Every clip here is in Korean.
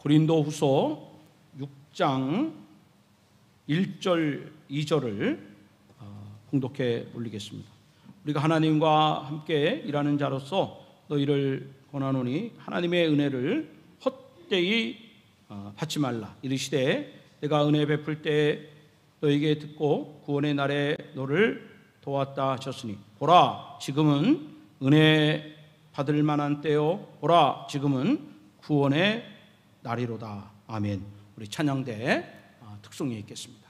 고린도후서 6장 1절 2절을 봉독해 올리겠습니다. 우리가 하나님과 함께 일하는 자로서 너희를 권하노니 하나님의 은혜를 헛되이 받지 말라. 이르시되 내가 은혜 베풀 때 너에게 듣고 구원의 날에 너를 도왔다 하셨으니 보라 지금은 은혜 받을 만한 때요 보라 지금은 구원의 날이로다. 아멘. 우리 찬양대 특송에 있겠습니다.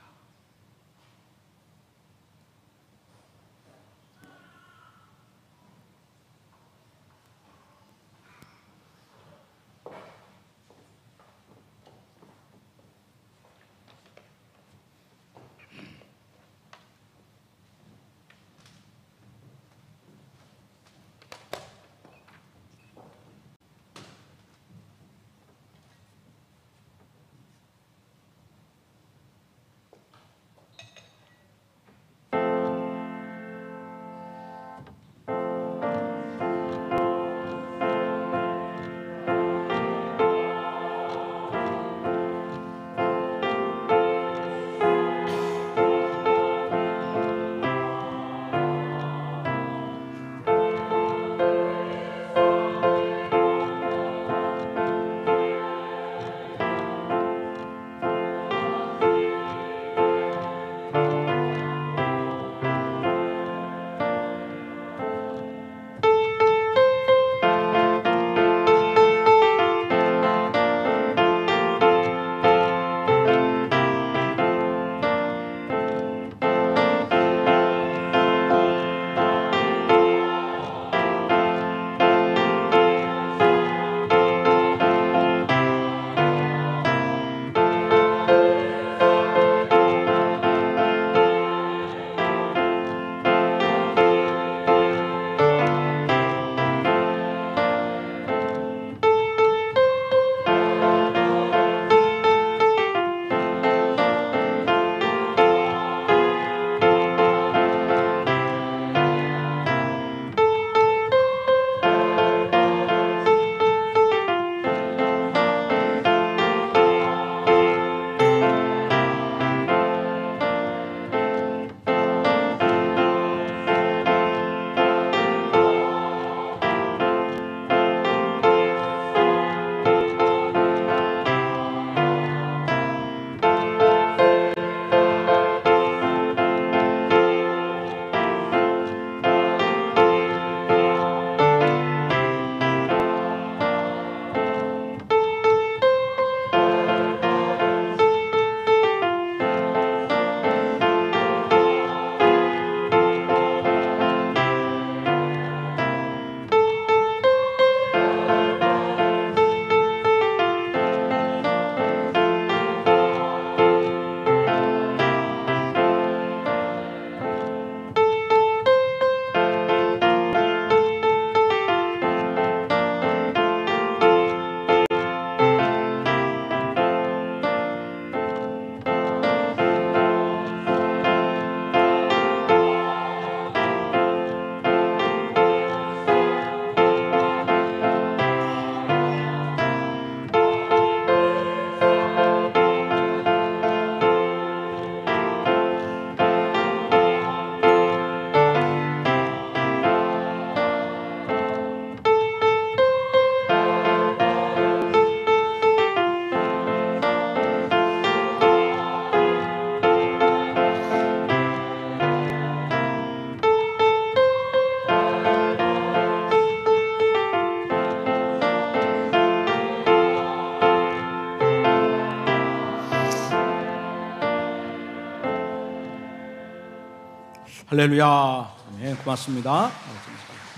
할렐루야. 네, 고맙습니다.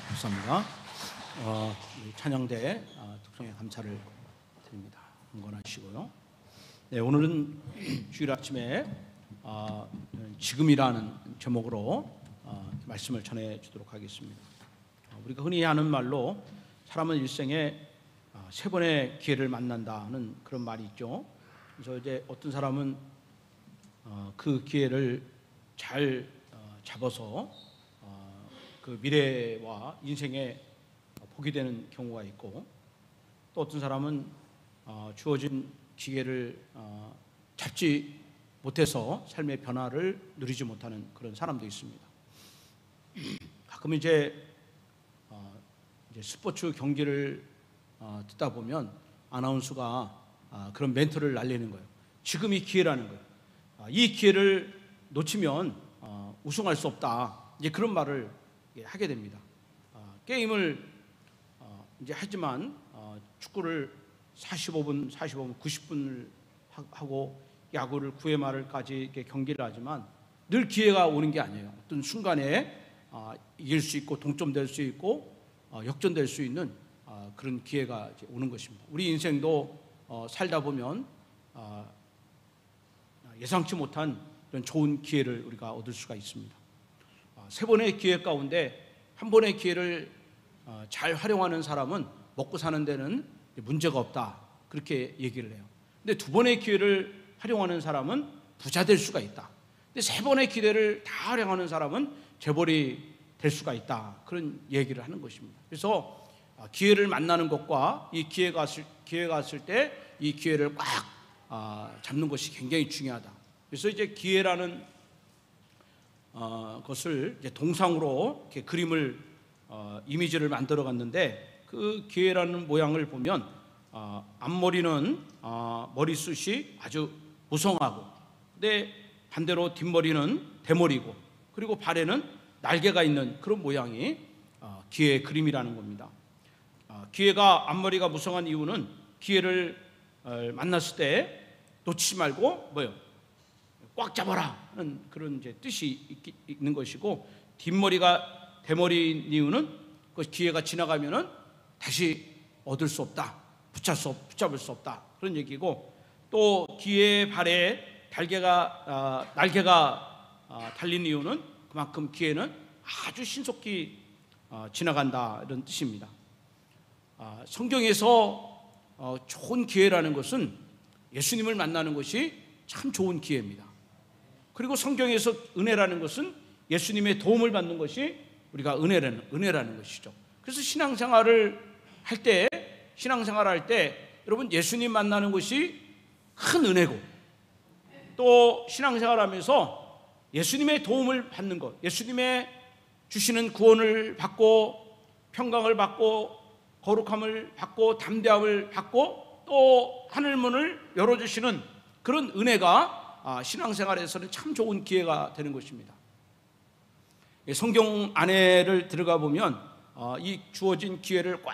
감사합니다. 찬양대 특성에 감사를 드립니다. 응원하시고요. 네, 오늘은 주일 아침에 지금이라는 제목으로 말씀을 전해주도록 하겠습니다. 우리가 흔히 하는 말로 사람은 일생에 세 번의 기회를 만난다는 그런 말이 있죠. 그래서 이제 어떤 사람은 그 기회를 잘 잡아서 그 미래와 인생에 복이 되는 경우가 있고, 또 어떤 사람은 주어진 기회를 잡지 못해서 삶의 변화를 누리지 못하는 그런 사람도 있습니다. 가끔 이제 스포츠 경기를 듣다 보면 아나운서가 그런 멘트를 날리는 거예요. 지금이 기회라는 거예요. 이 기회를 놓치면 우승할 수 없다. 이제 그런 말을 하게 됩니다. 게임을 이제 하지만 축구를 45분, 90분을 하고 야구를 9회 말까지 이렇게 경기를 하지만 늘 기회가 오는 게 아니에요. 어떤 순간에 이길 수 있고 동점될 수 있고 역전될 수 있는 그런 기회가 이제 오는 것입니다. 우리 인생도 살다 보면 예상치 못한 이런 좋은 기회를 우리가 얻을 수가 있습니다. 세 번의 기회 가운데 한 번의 기회를 잘 활용하는 사람은 먹고 사는 데는 문제가 없다, 그렇게 얘기를 해요. 근데 두 번의 기회를 활용하는 사람은 부자 될 수가 있다. 근데 세 번의 기회를 다 활용하는 사람은 재벌이 될 수가 있다, 그런 얘기를 하는 것입니다. 그래서 기회를 만나는 것과 이 기회가 왔을 때 이 기회를 꽉 잡는 것이 굉장히 중요하다. 그래서 이제 기회라는 것을 이제 동상으로 이렇게 그림을 이미지를 만들어 갔는데, 그 기회라는 모양을 보면 앞머리는 머리숱이 아주 무성하고, 근데 반대로 뒷머리는 대머리고, 그리고 발에는 날개가 있는 그런 모양이 기회의 그림이라는 겁니다. 기회가 앞머리가 무성한 이유는 기회를 만났을 때 놓치지 말고 꽉 잡아라 하는 그런 이제 뜻이 있는 것이고, 뒷머리가 대머리인 이유는 그 기회가 지나가면은 다시 얻을 수 없다, 붙잡을 수 없다, 그런 얘기고, 또 기회의 발에 날개가 달린 이유는 그만큼 기회는 아주 신속히 지나간다, 이런 뜻입니다. 성경에서 좋은 기회라는 것은 예수님을 만나는 것이 참 좋은 기회입니다. 그리고 성경에서 은혜라는 것은 예수님의 도움을 받는 것이 우리가 은혜라는 것이죠. 그래서 신앙생활을 할 때 여러분, 예수님 만나는 것이 큰 은혜고, 또 신앙생활하면서 예수님의 도움을 받는 것, 예수님의 주시는 구원을 받고 평강을 받고 거룩함을 받고 담대함을 받고 또 하늘문을 열어주시는 그런 은혜가 신앙생활에서는 참 좋은 기회가 되는 것입니다. 성경 안에를 들어가 보면 이 주어진 기회를 꽉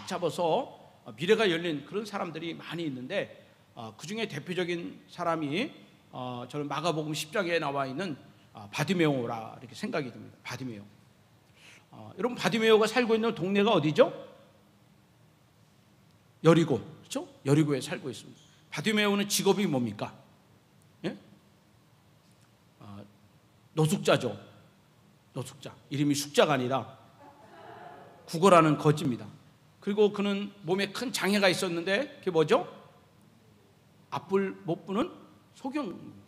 잡아서 미래가 열린 그런 사람들이 많이 있는데, 그 중에 대표적인 사람이 저는 마가복음 10장에 나와 있는 바디메오라 이렇게 생각이 듭니다. 바디메오. 여러분, 바디메오가 살고 있는 동네가 어디죠? 여리고, 그렇죠? 여리고에 살고 있습니다. 바디메오는 직업이 뭡니까? 예? 노숙자죠. 노숙자. 이름이 숙자가 아니라 국어라는 거지입니다. 그리고 그는 몸에 큰 장애가 있었는데, 그게 뭐죠? 앞을 못 보는 소경입니다.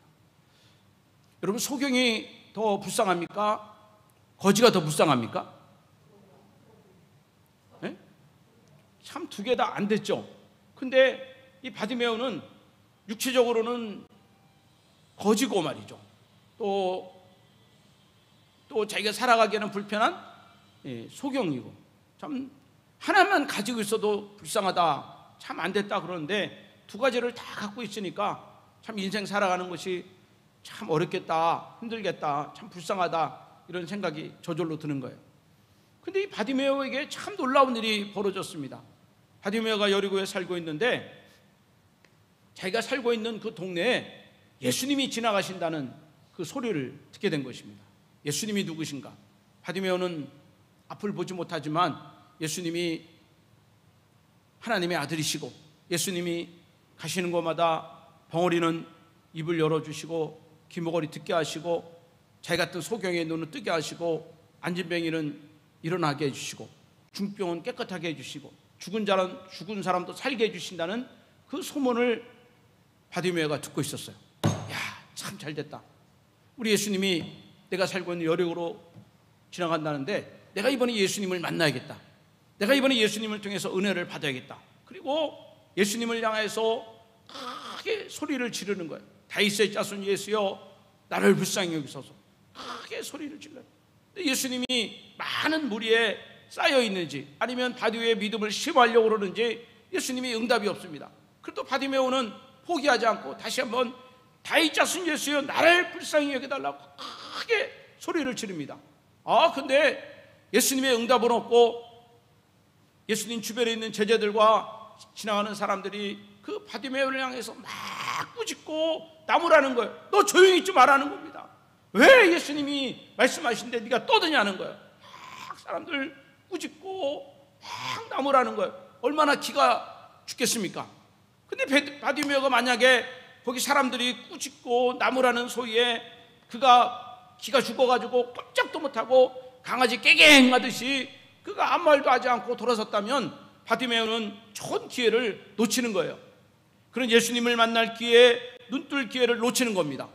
여러분, 소경이 더 불쌍합니까? 거지가 더 불쌍합니까? 네? 참 두 개 다 안 됐죠. 근데 이 바디메오는 육체적으로는 거지고 말이죠. 또 자기가 살아가기에는 불편한 소경이고, 참 하나만 가지고 있어도 불쌍하다, 참 안 됐다 그러는데, 두 가지를 다 갖고 있으니까 참 인생 살아가는 것이 참 어렵겠다, 힘들겠다, 참 불쌍하다, 이런 생각이 저절로 드는 거예요. 근데 이 바디메오에게 참 놀라운 일이 벌어졌습니다. 바디메오가 여리고에 살고 있는데, 자기가 살고 있는 그 동네에 예수님이 지나가신다는 그 소리를 듣게 된 것입니다. 예수님이 누구신가? 바디메오는 앞을 보지 못하지만 예수님이 하나님의 아들이시고, 예수님이 가시는 곳마다 벙어리는 입을 열어주시고, 귀머거리 듣게 하시고, 자기 같은 소경의 눈을 뜨게 하시고, 안진뱅이는 일어나게 해주시고, 중병은 깨끗하게 해주시고, 죽은 사람도 살게 해주신다는 그 소문을 바디메오가 듣고 있었어요. 야, 참 잘됐다. 우리 예수님이 내가 살고 있는 여리고로 지나간다는데, 내가 이번에 예수님을 만나야겠다. 내가 이번에 예수님을 통해서 은혜를 받아야겠다. 그리고 예수님을 향해서 크게 소리를 지르는 거예요. 다윗의 자손 예수여 나를 불쌍히 여기소서. 크게 소리를 질러요. 예수님이 많은 무리에 쌓여 있는지 아니면 바디메오의 믿음을 시험하려고 그러는지 예수님이 응답이 없습니다. 그래도 바디메오는 포기하지 않고 다시 한번 다윗 자손 예수여 나를 불쌍히 여겨달라고 크게 소리를 지릅니다. 근데 예수님의 응답은 없고 예수님 주변에 있는 제자들과 지나가는 사람들이 그 바디메오를 향해서 막 꾸짖고 나무라는 거예요. 너 조용히 있지 말라는 겁니다. 왜 예수님이 말씀하신데 네가 떠드냐는 거예요. 막 사람들 꾸짖고 막 나무라는 거예요. 얼마나 기가 죽겠습니까? 근데 바디메오가 만약에 거기 사람들이 꾸짖고 나무라는 소리에 그가 기가 죽어가지고 꼼짝도 못하고 강아지 깨갱하듯이 그가 아무 말도 하지 않고 돌아섰다면 바디메오는 좋은 기회를 놓치는 거예요. 그런 예수님을 만날 기회, 눈뜰 기회를 놓치는 겁니다.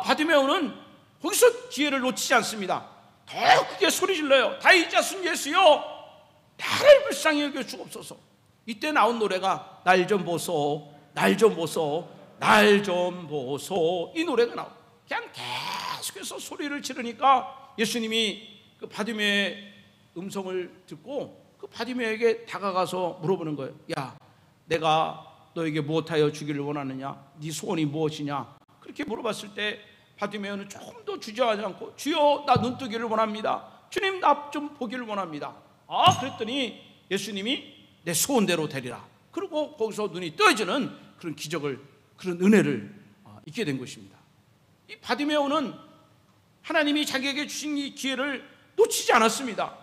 바디메오는 거기서 기회를 놓치지 않습니다. 더 크게 소리 질러요. 다윗 자손 예수여 나를 불쌍히 여겨 주옵소서. 이때 나온 노래가 날 좀 보소, 날 좀 보소, 날 좀 보소, 이 노래가 나와요. 그냥 계속해서 소리를 지르니까 예수님이 그 바디메오의 음성을 듣고 그 바디메오에게 다가가서 물어보는 거예요. 야, 내가 너에게 무엇하여 주기를 원하느냐? 네 소원이 무엇이냐? 그렇게 물어봤을 때 바디메오는 조금 더 주저하지 않고 주여 나 눈 뜨기를 원합니다. 주님 나 좀 보기를 원합니다. 그랬더니 예수님이 내 소원대로 되리라. 그리고 거기서 눈이 떠지는 그런 기적을, 그런 은혜를 있게 된 것입니다. 이 바디메오는 하나님이 자기에게 주신 이 기회를 놓치지 않았습니다.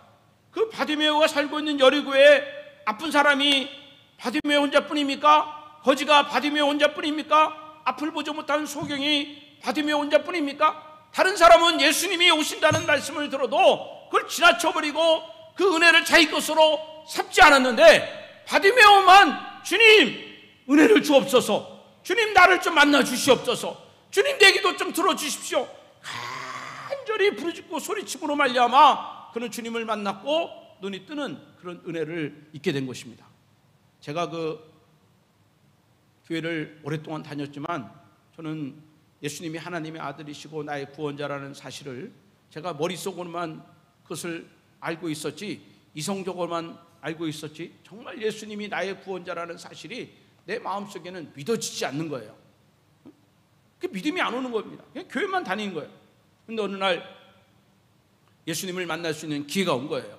그 바디메오가 살고 있는 여리고에 아픈 사람이 바디메오 혼자뿐입니까? 거지가 바디메오 혼자뿐입니까? 앞을 보지 못한 소경이 바디메오 혼자뿐입니까? 다른 사람은 예수님이 오신다는 말씀을 들어도 그걸 지나쳐버리고 그 은혜를 자기 것으로 삼지 않았는데 바디메오만 주님 은혜를 주옵소서, 주님 나를 좀 만나 주시옵소서, 주님 내 기도 좀 들어주십시오 간절히 부르짖고 소리침으로 말미암아 그는 주님을 만났고 눈이 뜨는 그런 은혜를 잊게 된 것입니다. 제가 그 교회를 오랫동안 다녔지만 저는 예수님이 하나님의 아들이시고 나의 구원자라는 사실을 제가 머릿속으로만 그것을 알고 있었지, 이성적으로만 알고 있었지, 정말 예수님이 나의 구원자라는 사실이 내 마음속에는 믿어지지 않는 거예요. 그 믿음이 안 오는 겁니다. 그냥 교회만 다니는 거예요. 근데 어느 날 예수님을 만날 수 있는 기회가 온 거예요.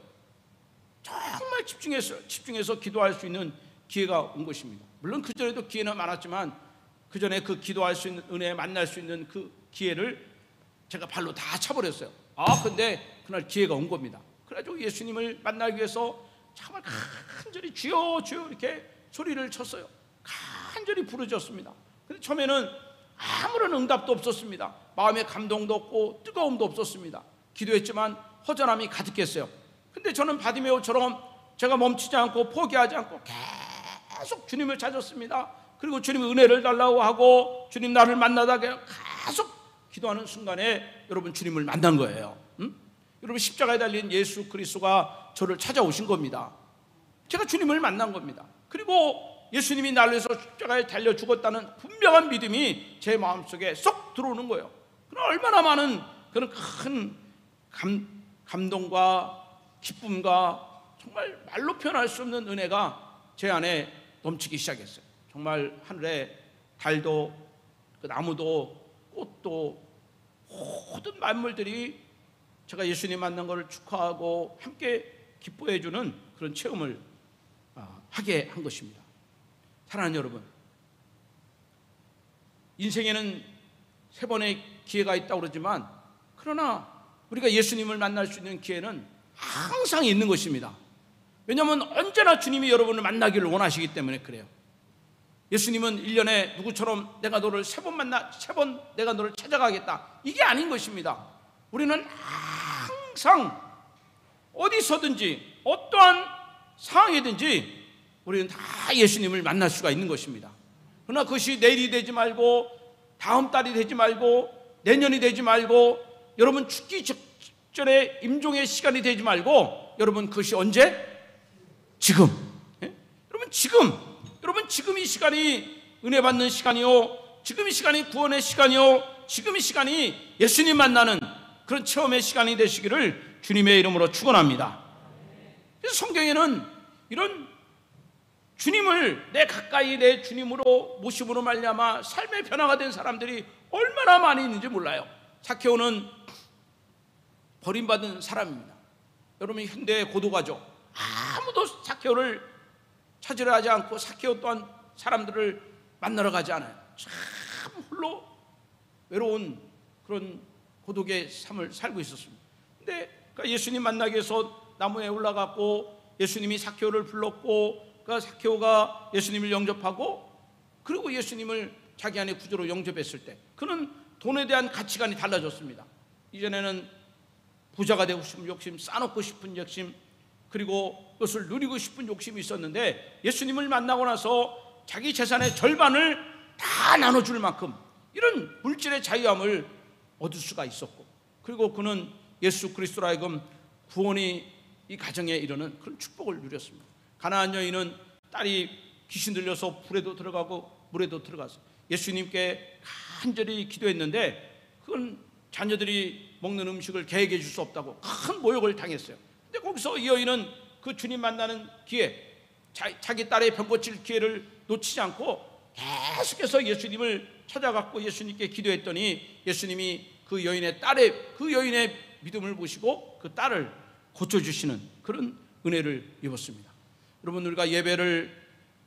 정말 집중해서 기도할 수 있는 기회가 온 것입니다. 물론 그전에도 기회는 많았지만 그전에 그 기도할 수 있는 은혜, 만날 수 있는 그 기회를 제가 발로 다 차버렸어요. 근데 그날 기회가 온 겁니다. 그래가지고 예수님을 만나기 위해서 정말 간절히 주여 주여 이렇게 소리를 쳤어요. 간절히 부르짖었습니다. 근데 처음에는 아무런 응답도 없었습니다. 마음에 감동도 없고 뜨거움도 없었습니다. 기도했지만 허전함이 가득했어요. 근데 저는 바디메오처럼 제가 멈추지 않고 포기하지 않고 계속 주님을 찾았습니다. 그리고 주님 은혜를 달라고 하고 주님 나를 만나다게 계속 기도하는 순간에 여러분 주님을 만난 거예요. 여러분 십자가에 달린 예수 그리스도가 저를 찾아오신 겁니다. 제가 주님을 만난 겁니다. 그리고 예수님이 나를 위해서 십자가에 달려 죽었다는 분명한 믿음이 제 마음속에 쏙 들어오는 거예요. 그럼 얼마나 많은 그런 큰 감동과 기쁨과 정말 말로 표현할 수 없는 은혜가 제 안에 넘치기 시작했어요. 정말 하늘에 달도 그 나무도 꽃도 모든 만물들이 제가 예수님 만난 것을 축하하고 함께 기뻐해 주는 그런 체험을 하게 한 것입니다. 사랑하는 여러분, 인생에는 3번의 기회가 있다고 그러지만 그러나 우리가 예수님을 만날 수 있는 기회는 항상 있는 것입니다. 왜냐하면 언제나 주님이 여러분을 만나기를 원하시기 때문에 그래요. 예수님은 1년에 누구처럼 내가 너를 3번 내가 너를 찾아가겠다, 이게 아닌 것입니다. 우리는 항상 어디서든지 어떠한 상황이든지 우리는 다 예수님을 만날 수가 있는 것입니다. 그러나 그것이 내일이 되지 말고 다음 달이 되지 말고 내년이 되지 말고 여러분 죽기 직전에 임종의 시간이 되지 말고 여러분 그것이 언제? 지금. 여러분 지금 여러분, 지금 이 시간이 은혜 받는 시간이요, 지금 이 시간이 구원의 시간이요, 지금 이 시간이 예수님 만나는 그런 체험의 시간이 되시기를 주님의 이름으로 축원합니다. 그래서 성경에는 이런 주님을 내 가까이 내 주님으로 모심으로 말미암아 삶의 변화가 된 사람들이 얼마나 많이 있는지 몰라요. 삭개오는 버림받은 사람입니다. 여러분, 현대의 고도가죠. 아무도 삭개오를 찾으려 하지 않고 삭개오 또한 사람들을 만나러 가지 않아요. 참 홀로 외로운 그런 고독의 삶을 살고 있었습니다. 근데 예수님 만나기 위해서 나무에 올라갔고 예수님이 삭개오를 불렀고, 삭개오가 예수님을 영접하고, 그리고 예수님을 자기 안에 구주로 영접했을 때 그는 돈에 대한 가치관이 달라졌습니다. 이전에는 부자가 되고 싶은 욕심, 쌓아놓고 싶은 욕심, 그리고 그것을 누리고 싶은 욕심이 있었는데, 예수님을 만나고 나서 자기 재산의 절반을 다 나눠줄 만큼 이런 물질의 자유함을 얻을 수가 있었고, 그리고 그는 예수 그리스도로 하여금 구원이 이 가정에 이르는 그런 축복을 누렸습니다. 가나안 여인은 딸이 귀신 들려서 불에도 들어가고 물에도 들어가서 예수님께 간절히 기도했는데, 그건 자녀들이 먹는 음식을 개에게 줄 수 없다고 큰 모욕을 당했어요. 근데 거기서 이 여인은 그 주님 만나는 기회, 자기 딸의 병 고칠 기회를 놓치지 않고 계속해서 예수님을 찾아갔고 예수님께 기도했더니, 예수님이 그 여인의 믿음을 보시고 그 딸을 고쳐주시는 그런 은혜를 입었습니다. 여러분, 우리가 예배를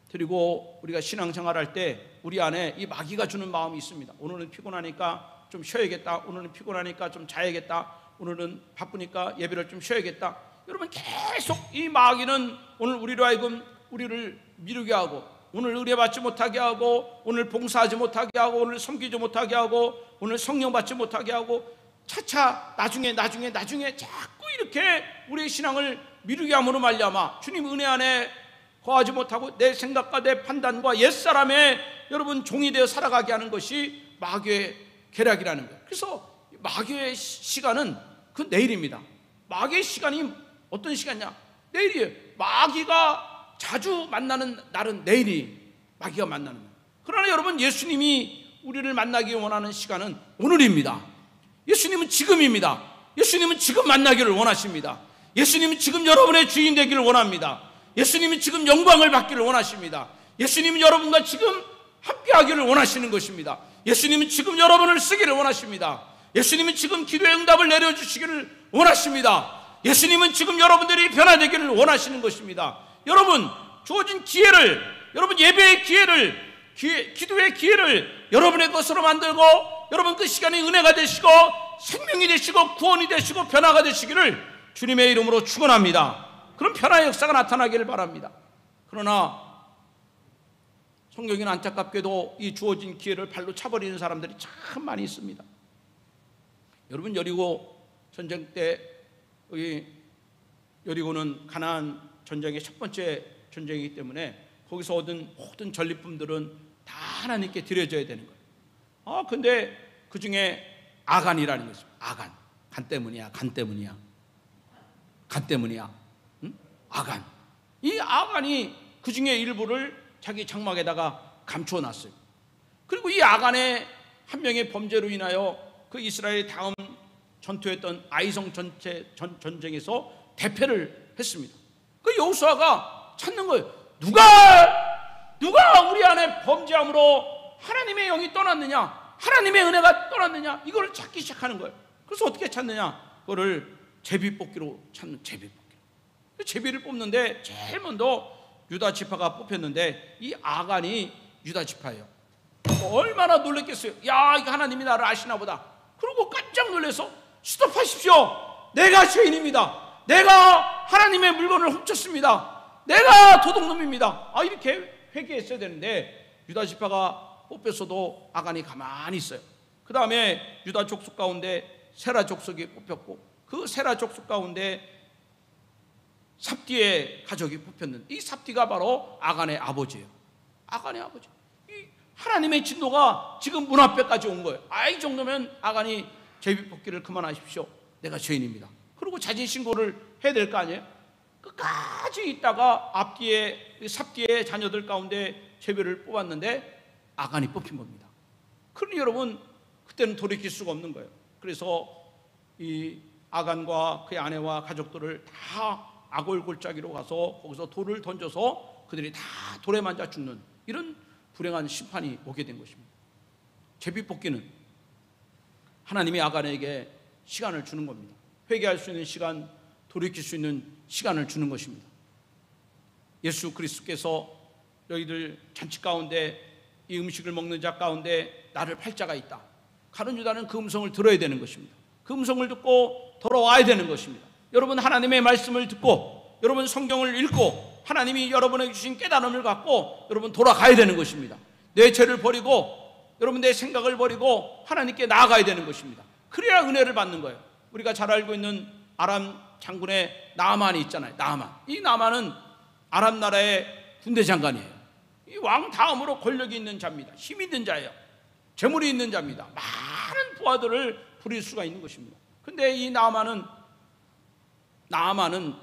드리고 우리가 신앙생활할 때 우리 안에 이 마귀가 주는 마음이 있습니다. 오늘은 피곤하니까 좀 쉬어야겠다, 오늘은 피곤하니까 좀 자야겠다, 오늘은 바쁘니까 예배를 좀 쉬어야겠다. 여러분, 계속 이 마귀는 오늘 우리로 하여금 우리를 미루게 하고, 오늘 의뢰받지 못하게 하고, 오늘 봉사하지 못하게 하고, 오늘 섬기지 못하게 하고, 오늘 성령 받지 못하게 하고, 차차 나중에 자꾸 이렇게 우리의 신앙을 미루게 함으로 말미암아 주님 은혜 안에 거하지 못하고 내 생각과 내 판단과 옛사람의 여러분 종이 되어 살아가게 하는 것이 마귀의 계략이라는 거예요. 그래서 마귀의 시간은 그 내일입니다. 마귀의 시간이 어떤 시간이냐? 내일이에요. 마귀가 자주 만나는 날은 내일이 마귀가 만나는 거예요. 그러나 여러분, 예수님이 우리를 만나기 원하는 시간은 오늘입니다. 예수님은 지금입니다. 예수님은 지금 만나기를 원하십니다. 예수님은 지금 여러분의 주인 되기를 원합니다. 예수님은 지금 영광을 받기를 원하십니다. 예수님은 여러분과 지금 함께하기를 원하시는 것입니다. 예수님은 지금 여러분을 쓰기를 원하십니다. 예수님은 지금 기도의 응답을 내려주시기를 원하십니다. 예수님은 지금 여러분들이 변화되기를 원하시는 것입니다. 여러분, 주어진 기회를, 여러분 예배의 기회를, 기도의 기회를 여러분의 것으로 만들고, 여러분 그 시간이 은혜가 되시고 생명이 되시고 구원이 되시고 변화가 되시기를 주님의 이름으로 축원합니다. 그런 변화의 역사가 나타나기를 바랍니다. 그러나 성경에는 안타깝게도 이 주어진 기회를 발로 차버리는 사람들이 참 많이 있습니다. 여러분, 여리고 전쟁 때 여기 여리고는 가나안 전쟁의 첫 번째 전쟁이기 때문에 거기서 얻은 모든 전리품들은 다 하나님께 드려져야 되는 거예요. 근데 그 중에 아간이라는 것이, 아간, 간 때문이야. 응? 아간. 이 아간이 그 중에 일부를 자기 장막에다가 감추어 놨어요. 그리고 이 아간의 한 명의 범죄로 인하여 그 이스라엘의 다음 전투했던 아이성 전쟁에서 대패를 했습니다. 그 여호수아가 찾는 거예요. 누가 우리 안에 범죄함으로 하나님의 영이 떠났느냐, 하나님의 은혜가 떠났느냐, 이걸 찾기 시작하는 거예요. 그래서 어떻게 찾느냐, 그거를 제비뽑기로 찾는, 제비를 뽑는데 제일 먼저 유다 지파가 뽑혔는데 이 아간이 유다 지파예요. 얼마나 놀랬겠어요. 야, 이거 하나님이 나를 아시나 보다. 그리고 깜짝 놀라서 스톱하십시오, 내가 죄인입니다, 내가 하나님의 물건을 훔쳤습니다, 내가 도둑놈입니다, 이렇게 회개했어야 되는데 유다 지파가 뽑혔어도 아간이 가만히 있어요. 그 다음에 유다 족속 가운데 세라 족속이 뽑혔고, 그 세라 족속 가운데 삽디의 가족이 뽑혔는데, 이 삽디가 바로 아간의 아버지예요. 아간의 아버지. 이 하나님의 진노가 지금 문 앞에까지 온 거예요. 이 정도면 아간이 제비 뽑기를 그만하십시오, 내가 죄인입니다. 그리고 자진 신고를 해야 될 거 아니에요. 끝까지 있다가 앞뒤에 삽뒤의 자녀들 가운데 제비를 뽑았는데 아간이 뽑힌 겁니다. 그러니 여러분 그때는 돌이킬 수가 없는 거예요. 그래서 이 아간과 그의 아내와 가족들을 다 아골 골짜기로 가서 거기서 돌을 던져서 그들이 다 돌에 맞아 죽는 이런 불행한 심판이 오게 된 것입니다. 제비 뽑기는 하나님이 아간에게 시간을 주는 겁니다. 회개할 수 있는 시간, 돌이킬 수 있는 시간을 주는 것입니다. 예수 그리스도께서 너희들 잔치 가운데 이 음식을 먹는 자 가운데 나를 팔 자가 있다. 가룟 유다는 그 음성을 들어야 되는 것입니다. 그 음성을 듣고 돌아와야 되는 것입니다. 여러분 하나님의 말씀을 듣고 여러분 성경을 읽고 하나님이 여러분에게 주신 깨달음을 갖고 여러분 돌아가야 되는 것입니다. 내 죄를 버리고 여러분 내 생각을 버리고 하나님께 나아가야 되는 것입니다. 그래야 은혜를 받는 거예요. 우리가 잘 알고 있는 아람 장군의 나아만이 있잖아요. 나아만. 이 나아만은 아람 나라의 군대 장관이에요. 이 왕 다음으로 권력이 있는 자입니다. 힘이 있는 자예요. 재물이 있는 자입니다. 많은 부하들을 부릴 수가 있는 것입니다. 근데 이 나아만은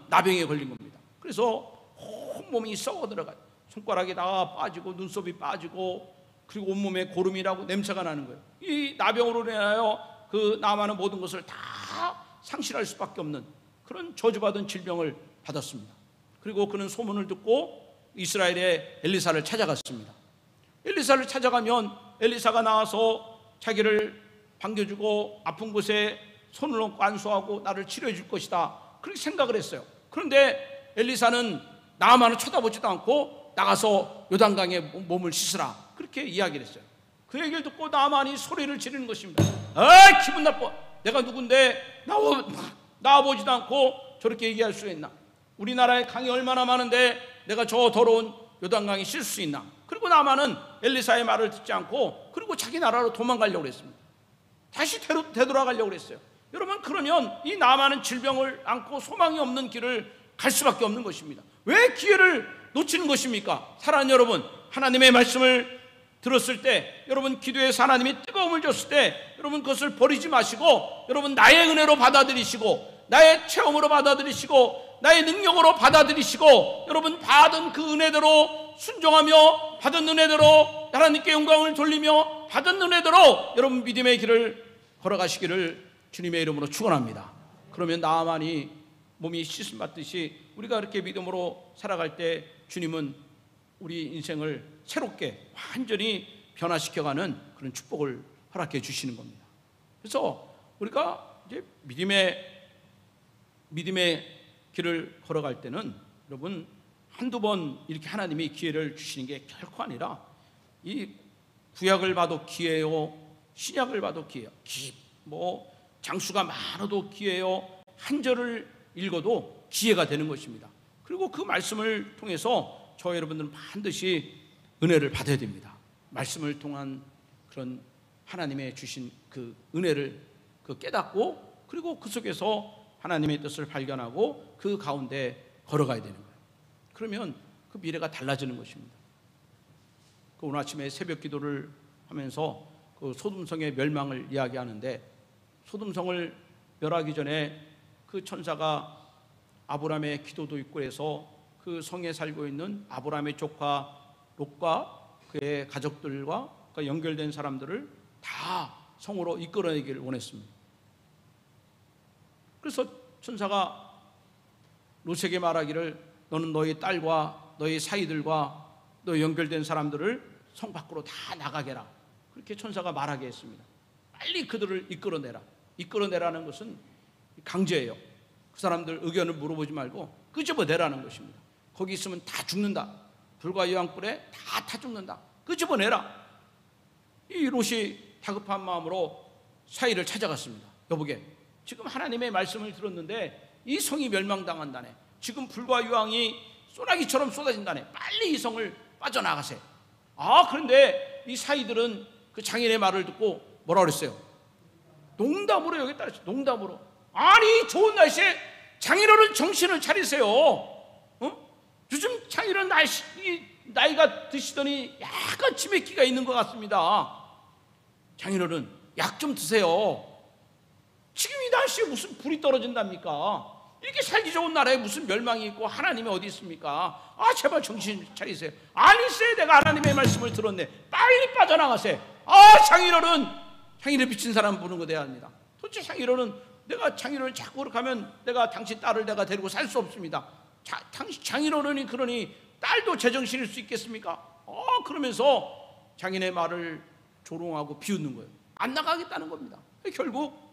나병에 걸린 겁니다. 그래서 온몸이 썩어 들어가요. 손가락이 다 빠지고 눈썹이 빠지고 그리고 온몸에 고름이라고 냄새가 나는 거예요. 이 나병으로 인하여 그 나아만은 모든 것을 다 상실할 수밖에 없는 그런 저주받은 질병을 받았습니다. 그리고 그는 소문을 듣고 이스라엘의 엘리사를 찾아갔습니다. 엘리사를 찾아가면 엘리사가 나와서 자기를 반겨주고 아픈 곳에 손을 얹고 안수하고 나를 치료해 줄 것이다, 그렇게 생각을 했어요. 그런데 엘리사는 나아만을 쳐다보지도 않고 나가서 요단강에 몸을 씻으라, 그렇게 이야기를 했어요. 그 얘기를 듣고 나아만이 소리를 지르는 것입니다. 아, 기분 나빠. 내가 누군데 나와보지도 않고 저렇게 얘기할 수 있나? 우리나라에 강이 얼마나 많은데 내가 저 더러운 요단강에 씻을 수 있나? 그리고 나아만은 엘리사의 말을 듣지 않고 그리고 자기 나라로 도망가려고 했습니다. 다시 되돌아가려고 했어요. 여러분, 그러면 이 나아만은 질병을 안고 소망이 없는 길을 갈 수밖에 없는 것입니다. 왜 기회를 놓치는 것입니까? 사랑하는 여러분, 하나님의 말씀을 들었을 때, 여러분 기도에서 하나님이 뜨거움을 줬을 때 여러분 그것을 버리지 마시고 여러분 나의 은혜로 받아들이시고 나의 체험으로 받아들이시고 나의 능력으로 받아들이시고 여러분 받은 그 은혜대로 순종하며 받은 은혜대로 하나님께 영광을 돌리며 받은 은혜대로 여러분 믿음의 길을 걸어가시기를 주님의 이름으로 축원합니다. 그러면 나아만이 몸이 씻음 받듯이 우리가 그렇게 믿음으로 살아갈 때 주님은 우리 인생을 새롭게 완전히 변화시켜가는 그런 축복을 허락해 주시는 겁니다. 그래서 우리가 이제 믿음의 길을 걸어갈 때는 여러분 한두 번 이렇게 하나님이 기회를 주시는 게 결코 아니라 이 구약을 봐도 기회요, 신약을 봐도 기회요, 장수가 많아도 기회요, 한 절을 읽어도 기회가 되는 것입니다. 그리고 그 말씀을 통해서 저 여러분들은 반드시 은혜를 받아야 됩니다. 말씀을 통한 그런 하나님의 주신 그 은혜를 깨닫고 그리고 그 속에서 하나님의 뜻을 발견하고 그 가운데 걸어가야 되는 거예요. 그러면 그 미래가 달라지는 것입니다. 오늘 아침에 새벽 기도를 하면서 그 소돔성의 멸망을 이야기하는데, 소돔성을 멸하기 전에 그 천사가 아브라함의 기도도 있고 해서 그 성에 살고 있는 아브라함의 조카 롯과 그의 가족들과 그 연결된 사람들을 다 성으로 이끌어내기를 원했습니다. 그래서 천사가 롯에게 말하기를 너는 너희 딸과 너희 사이들과 너 연결된 사람들을 성 밖으로 다 나가게라, 그렇게 천사가 말하게 했습니다. 빨리 그들을 이끌어내라. 이끌어내라는 것은 강제예요. 그 사람들 의견을 물어보지 말고 끄집어내라는 것입니다. 거기 있으면 다 죽는다. 불과 유황불에 다 죽는다. 끄집어내라. 이 롯이 다급한 마음으로 사이를 찾아갔습니다. 여보게, 지금 하나님의 말씀을 들었는데 이 성이 멸망당한다네. 지금 불과 유황이 쏘나기처럼 쏟아진다네. 빨리 이 성을 빠져나가세요. 그런데 이 사이들은 그 장인의 말을 듣고 뭐라 그랬어요? 농담으로 여겼다 그랬어요. 농담으로. 아니, 좋은 날씨에 장인어른 정신을 차리세요. 요즘 장인어른 나이가 드시더니 약간 치매기가 있는 것 같습니다. 장인어른 약 좀 드세요. 지금 이 날씨에 무슨 불이 떨어진답니까? 이렇게 살기 좋은 나라에 무슨 멸망이 있고 하나님이 어디 있습니까? 아, 제발 정신 차리세요. 아니세, 내가 하나님의 말씀을 들었네. 빨리 빠져나가세요. 아, 창의를 비친 사람 보는 거 돼야 합니다. 도대체 내가 창의론을 자꾸 그렇게 하면 내가 당신 딸을 내가 데리고 살 수 없습니다. 창의론이 그러니 딸도 제정신일 수 있겠습니까? 그러면서 장인의 말을 조롱하고 비웃는 거예요. 안 나가겠다는 겁니다. 결국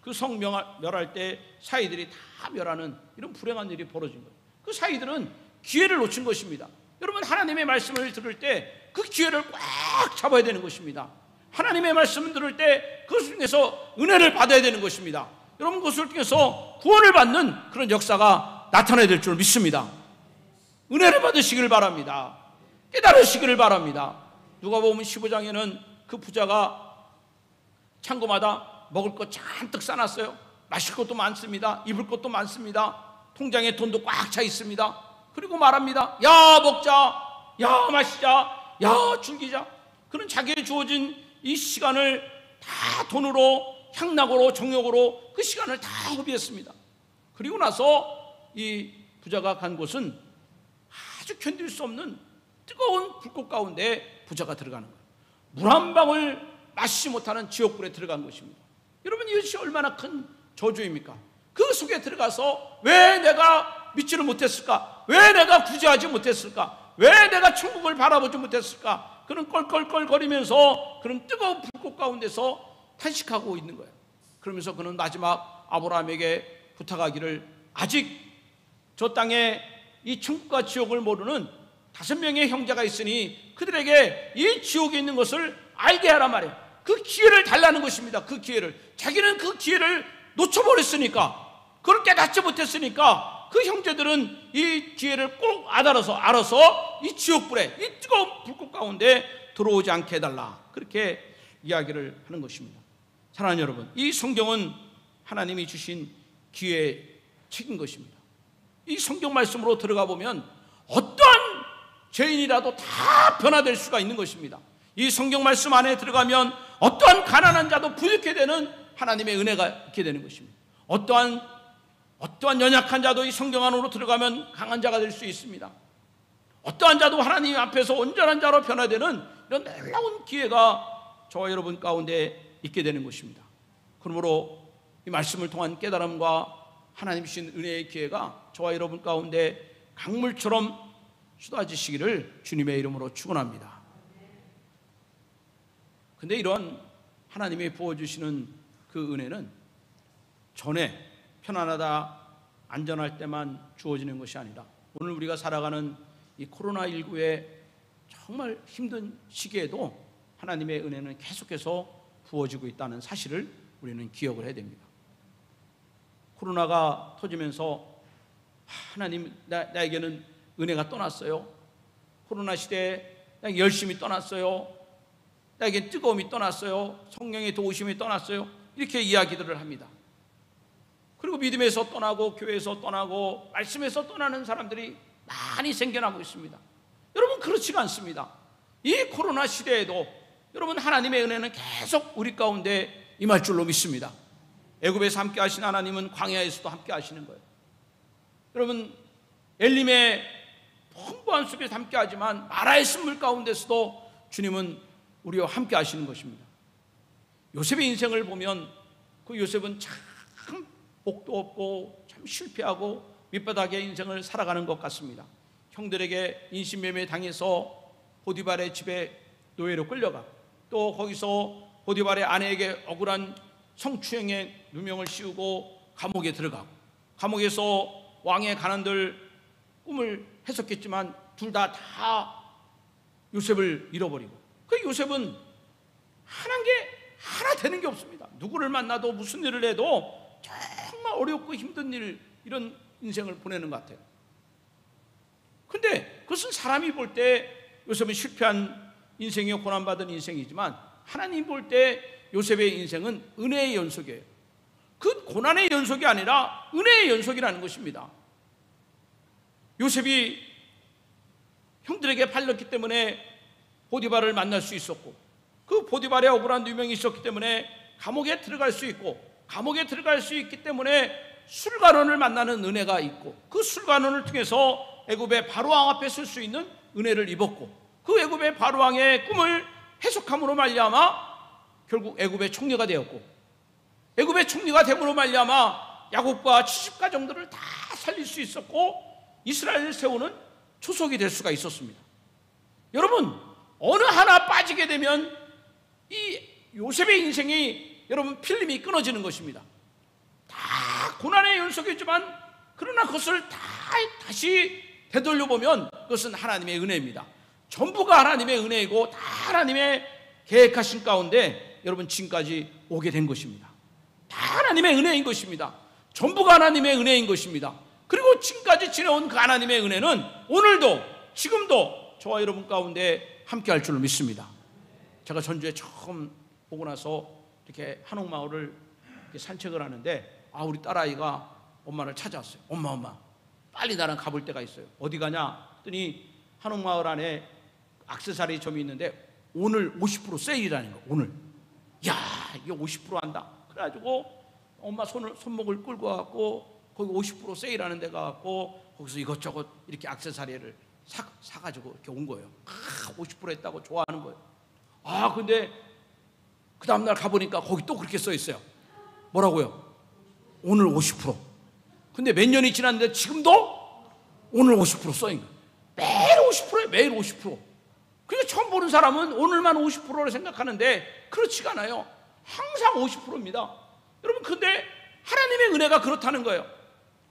그 성 멸할 때 사이들이 다 멸하는 이런 불행한 일이 벌어진 거예요. 그 사이들은 기회를 놓친 것입니다. 여러분, 하나님의 말씀을 들을 때 그 기회를 꽉 잡아야 되는 것입니다. 하나님의 말씀을 들을 때 그것을 통해서 은혜를 받아야 되는 것입니다. 여러분, 그것을 통해서 구원을 받는 그런 역사가 나타나야 될 줄 믿습니다. 은혜를 받으시기를 바랍니다. 깨달으시기를 바랍니다. 누가복음 15장에는 그 부자가 창고마다 먹을 것 잔뜩 싸놨어요. 마실 것도 많습니다. 입을 것도 많습니다. 통장에 돈도 꽉 차 있습니다. 그리고 말합니다. 야, 먹자, 야, 마시자, 야, 즐기자. 그는 자기에 주어진 이 시간을 다 돈으로, 향락으로, 정욕으로 그 시간을 다 허비했습니다. 그리고 나서 이 부자가 간 곳은 아주 견딜 수 없는 뜨거운 불꽃 가운데 부자가 들어가는 거예요. 물 한 방울 마시지 못하는 지옥불에 들어간 것입니다. 여러분, 이것이 얼마나 큰 저주입니까? 그 속에 들어가서 왜 내가 믿지를 못했을까? 왜 내가 구제하지 못했을까? 왜 내가 천국을 바라보지 못했을까? 그는 껄껄껄거리면서 그런 뜨거운 불꽃 가운데서 탄식하고 있는 거예요. 그러면서 그는 마지막 아브라함에게 부탁하기를, 아직 저 땅에 이 천국과 지옥을 모르는 5명의 형제가 있으니 그들에게 이 지옥에 있는 것을 알게 하란 말이에요. 그 기회를 달라는 것입니다. 그 기회를. 자기는 그 기회를 놓쳐버렸으니까, 그걸 깨닫지 못했으니까 그 형제들은 이 기회를 꼭 알아서 이 지옥불에, 이 뜨거운 불꽃 가운데 들어오지 않게 해달라, 그렇게 이야기를 하는 것입니다. 사랑하는 여러분, 이 성경은 하나님이 주신 기회의 책인 것입니다. 이 성경 말씀으로 들어가 보면 어떠한 죄인이라도 다 변화될 수가 있는 것입니다. 이 성경 말씀 안에 들어가면 어떠한 가난한 자도 부유케 되는 하나님의 은혜가 있게 되는 것입니다. 어떠한 연약한 자도 이 성경 안으로 들어가면 강한 자가 될 수 있습니다. 어떠한 자도 하나님 앞에서 온전한 자로 변화되는 이런 놀라운 기회가 저와 여러분 가운데 있게 되는 것입니다. 그러므로 이 말씀을 통한 깨달음과 하나님 주신 은혜의 기회가 저와 여러분 가운데 강물처럼 쏟아지시기를 주님의 이름으로 축원합니다. 근데 이런 하나님이 부어주시는 그 은혜는 전에 편안하다, 안전할 때만 주어지는 것이 아니라 오늘 우리가 살아가는 이 코로나19의 정말 힘든 시기에도 하나님의 은혜는 계속해서 부어지고 있다는 사실을 우리는 기억을 해야 됩니다. 코로나가 터지면서 하나님, 나에게는 은혜가 떠났어요. 코로나 시대에 나에게 열심이 떠났어요. 나에게 뜨거움이 떠났어요. 성령의 도우심이 떠났어요. 이렇게 이야기들을 합니다. 그리고 믿음에서 떠나고 교회에서 떠나고 말씀에서 떠나는 사람들이 많이 생겨나고 있습니다. 여러분, 그렇지가 않습니다. 이 코로나 시대에도 여러분, 하나님의 은혜는 계속 우리 가운데 임할 줄로 믿습니다. 애굽에서 함께 하신 하나님은 광야에서도 함께 하시는 거예요. 여러분, 엘림의 풍부한 숲에서 함께 하지만 마라의 쓴물 가운데서도 주님은 우리와 함께 하시는 것입니다. 요셉의 인생을 보면 그 요셉은 참 복도 없고 참 실패하고 밑바닥의 인생을 살아가는 것 같습니다. 형들에게 인신매매 당해서 보디발의 집에 노예로 끌려가, 또 거기서 보디발의 아내에게 억울한 성추행의 누명을 씌우고 감옥에 들어가고, 감옥에서 왕의 가난들 꿈을 해석했지만 둘 다 요셉을 잃어버리고, 그 요셉은 하나 되는 게 없습니다. 누구를 만나도 무슨 일을 해도 정말 어렵고 힘든 일, 이런 인생을 보내는 것 같아요. 근데 그것은 사람이 볼 때 요셉은 실패한 인생이요, 고난받은 인생이지만 하나님 볼 때 요셉의 인생은 은혜의 연속이에요. 그 고난의 연속이 아니라 은혜의 연속이라는 것입니다. 요셉이 형들에게 팔렸기 때문에 보디발을 만날 수 있었고, 그 보디발의 억울한 누명이 있었기 때문에 감옥에 들어갈 수 있고, 감옥에 들어갈 수 있기 때문에 술관원을 만나는 은혜가 있고, 그 술관원을 통해서 애굽의 바로왕 앞에 설 수 있는 은혜를 입었고, 그 애굽의 바로왕의 꿈을 해석함으로 말미암아 결국 애굽의 총리가 되었고, 애굽의 총리가 됨으로 말미암아 야곱과 70가정들을 다 살릴 수 있었고, 이스라엘을 세우는 초석이 될 수가 있었습니다. 여러분, 어느 하나 빠지게 되면 이 요셉의 인생이 여러분 필름이 끊어지는 것입니다. 다 고난의 연속이지만 그러나 그것을 다시 되돌려보면 그것은 하나님의 은혜입니다. 전부가 하나님의 은혜이고 다 하나님의 계획하신 가운데 여러분 지금까지 오게 된 것입니다. 다 하나님의 은혜인 것입니다. 전부가 하나님의 은혜인 것입니다. 그리고 지금까지 지내온 그 하나님의 은혜는 오늘도 지금도 저와 여러분 가운데 함께 할 줄로 믿습니다. 제가 전주에 처음 오고 나서 이렇게 한옥마을을 이렇게 산책을 하는데 우리 딸아이가 엄마를 찾아왔어요. 엄마 빨리 나랑 가볼 데가 있어요. 어디 가냐 했더니 한옥마을 안에 액세서리 점이 있는데 오늘 50% 세일이라는 거. 오늘 야 이게 50% 한다. 그래가지고 엄마 손목을 끌고 가갖고 거기 50% 세일하는 데 가갖고 거기서 이것저것 이렇게 액세서리를 사가지고 이렇게 온 거예요. 50% 했다고 좋아하는 거예요. 근데 그 다음날 가보니까 거기 또 그렇게 써 있어요. 뭐라고요? 오늘 50%. 근데 몇 년이 지났는데 지금도 오늘 50% 써인 거예요. 매일 50%예요. 매일 50%. 그러니까 처음 보는 사람은 오늘만 50%를 생각하는데 그렇지가 않아요. 항상 50%입니다. 여러분, 근데 하나님의 은혜가 그렇다는 거예요.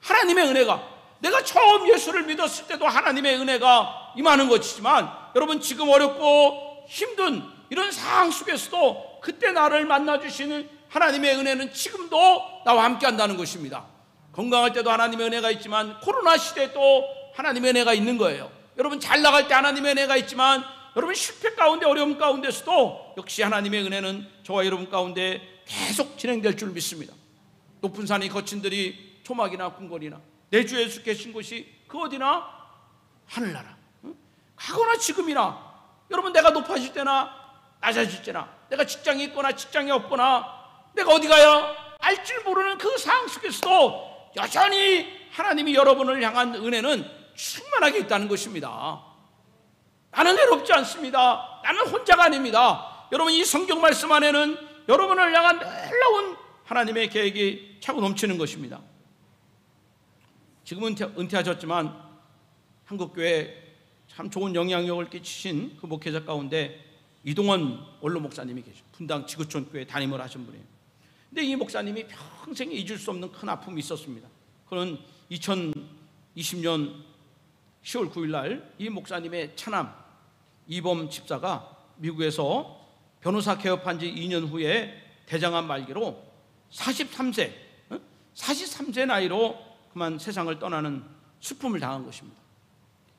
하나님의 은혜가, 내가 처음 예수를 믿었을 때도 하나님의 은혜가 임하는 것이지만, 여러분 지금 어렵고 힘든 이런 상황 속에서도 그때 나를 만나주시는 하나님의 은혜는 지금도 나와 함께 한다는 것입니다. 건강할 때도 하나님의 은혜가 있지만 코로나 시대에도 하나님의 은혜가 있는 거예요. 여러분 잘 나갈 때 하나님의 은혜가 있지만 여러분 실패 가운데 어려움 가운데서도 역시 하나님의 은혜는 저와 여러분 가운데 계속 진행될 줄 믿습니다. 높은 산이 거친 들이 초막이나 궁궐이나 내 주 예수 계신 곳이 그 어디나 하늘나라. 가거나 지금이나 여러분 내가 높아질 때나 낮아질 때나 내가 직장이 있거나 직장이 없거나 내가 어디 가야 알 줄 모르는 그 상황 속에서도 여전히 하나님이 여러분을 향한 은혜는 충만하게 있다는 것입니다. 나는 외롭지 않습니다. 나는 혼자가 아닙니다. 여러분 이 성경 말씀 안에는 여러분을 향한 놀라운 하나님의 계획이 차고 넘치는 것입니다. 지금은 은퇴하셨지만 한국교회에 참 좋은 영향력을 끼치신 그 목회자 가운데 이동원 원로 목사님이 계시죠. 분당 지구촌 교회 담임을 하신 분이에요. 근데 이 목사님이 평생 잊을 수 없는 큰 아픔이 있었습니다. 그는 2020년 10월 9일 날 이 목사님의 차남 이범 집사가 미국에서 변호사 개업한 지 2년 후에 대장암 말기로 43세 나이로 그만 세상을 떠나는 슬픔을 당한 것입니다.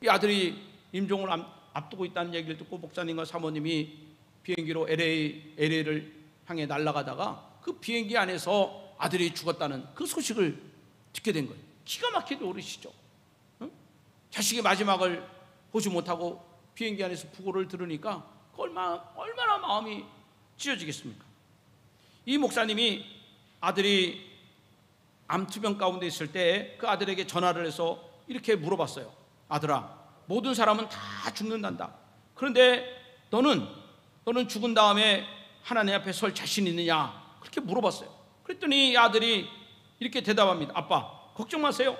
이 아들이 임종을 앞두고 있다는 얘기를 듣고 목사님과 사모님이 비행기로 LA를 향해 날아가다가 그 비행기 안에서 아들이 죽었다는 그 소식을 듣게 된 거예요. 기가 막히게 오르시죠. 자식의 마지막을 보지 못하고 비행기 안에서 부고를 들으니까 얼마나 마음이 찢어지겠습니까? 이 목사님이 아들이 암투병 가운데 있을 때 그 아들에게 전화를 해서 이렇게 물어봤어요. 아들아, 모든 사람은 다 죽는단다. 그런데 너는 죽은 다음에 하나님 앞에 설 자신 있느냐? 그렇게 물어봤어요. 그랬더니 이 아들이 이렇게 대답합니다. 아빠, 걱정 마세요.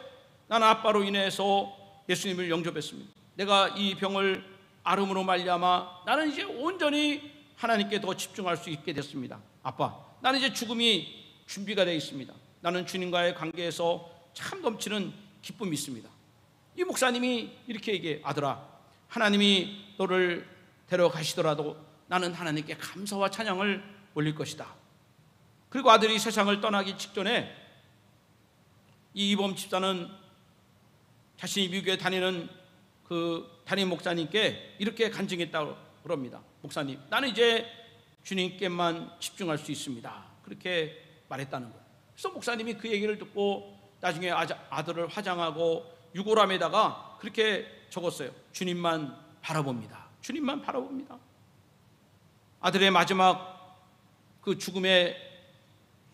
나는 아빠로 인해서 예수님을 영접했습니다. 내가 이 병을 앓음으로 말미암아 나는 이제 온전히 하나님께 더 집중할 수 있게 됐습니다. 아빠, 나는 이제 죽음이 준비가 되어 있습니다. 나는 주님과의 관계에서 참 넘치는 기쁨이 있습니다. 이 목사님이 이렇게 얘기해. 아들아, 하나님이 너를 데려가시더라도 나는 하나님께 감사와 찬양을 올릴 것이다. 그리고 아들이 세상을 떠나기 직전에 이 이범 집사는 자신이 미국에 다니는 그 담임 목사님께 이렇게 간증했다고 그럽니다. 목사님, 나는 이제 주님께만 집중할 수 있습니다. 그렇게 말했다는 거예요. 그래서 목사님이 그 얘기를 듣고 나중에 아들을 화장하고 유골함에다가 그렇게 적었어요. 주님만 바라봅니다. 주님만 바라봅니다. 아들의 마지막 그 죽음의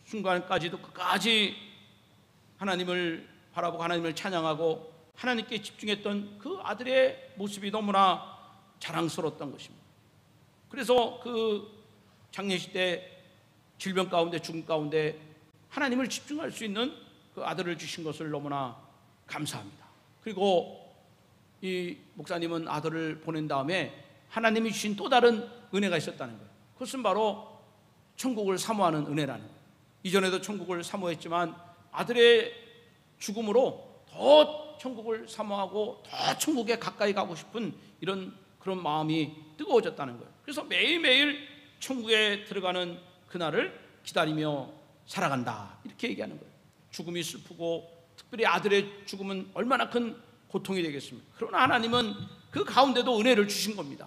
순간까지도 끝까지 하나님을 바라보고 하나님을 찬양하고 하나님께 집중했던 그 아들의 모습이 너무나 자랑스러웠던 것입니다. 그래서 그 장례식 때 질병 가운데 죽음 가운데 하나님을 집중할 수 있는 그 아들을 주신 것을 너무나 감사합니다. 그리고 이 목사님은 아들을 보낸 다음에 하나님이 주신 또 다른 은혜가 있었다는 거예요. 그것은 바로 천국을 사모하는 은혜라는 거예요. 이전에도 천국을 사모했지만 아들의 죽음으로 더 천국을 사모하고 더 천국에 가까이 가고 싶은 그런 마음이 뜨거워졌다는 거예요. 그래서 매일매일 천국에 들어가는 그날을 기다리며 살아간다, 이렇게 얘기하는 거예요. 죽음이 슬프고 특별히 아들의 죽음은 얼마나 큰 고통이 되겠습니까? 그러나 하나님은 그 가운데도 은혜를 주신 겁니다.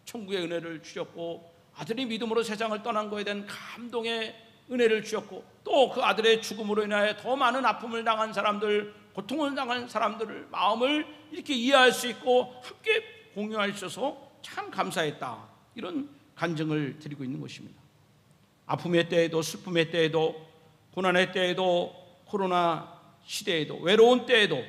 천국의 은혜를 주셨고 아들이 믿음으로 세상을 떠난 것에 대한 감동의 은혜를 주셨고 또 그 아들의 죽음으로 인하여 더 많은 아픔을 당한 사람들, 고통을 당한 사람들의 마음을 이렇게 이해할 수 있고 함께 공유할 수 있어서 참 감사했다, 이런 간증을 드리고 있는 것입니다. 아픔의 때에도 슬픔의 때에도 고난의 때에도 코로나 시대에도 외로운 때에도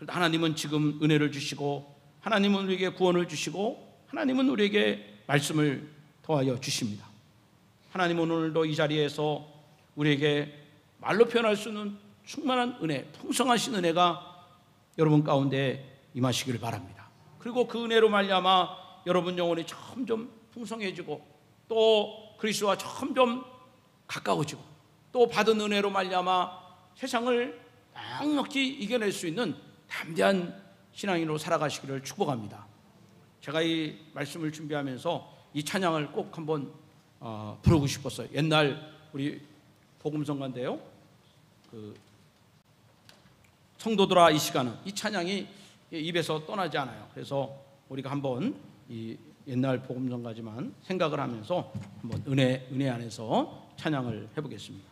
하나님은 지금 은혜를 주시고 하나님은 우리에게 구원을 주시고 하나님은 우리에게 말씀을 더하여 주십니다. 하나님은 오늘도 이 자리에서 우리에게 말로 표현할 수 없는 충만한 은혜, 풍성하신 은혜가 여러분 가운데 임하시기를 바랍니다. 그리고 그 은혜로 말미암아 여러분 영혼이 점점 풍성해지고 또 그리스도와 점점 가까워지고 또 받은 은혜로 말미암아 세상을 넉넉히 이겨낼 수 있는 담대한 신앙인으로 살아가시기를 축복합니다. 제가 이 말씀을 준비하면서 이 찬양을 꼭 한번 부르고 싶었어요. 옛날 우리 복음성가인데요, 그 성도들아 이 시간은, 이 찬양이 입에서 떠나지 않아요. 그래서 우리가 한번 이 옛날 복음성가지만 생각을 하면서 한번 은혜 안에서 찬양을 해보겠습니다.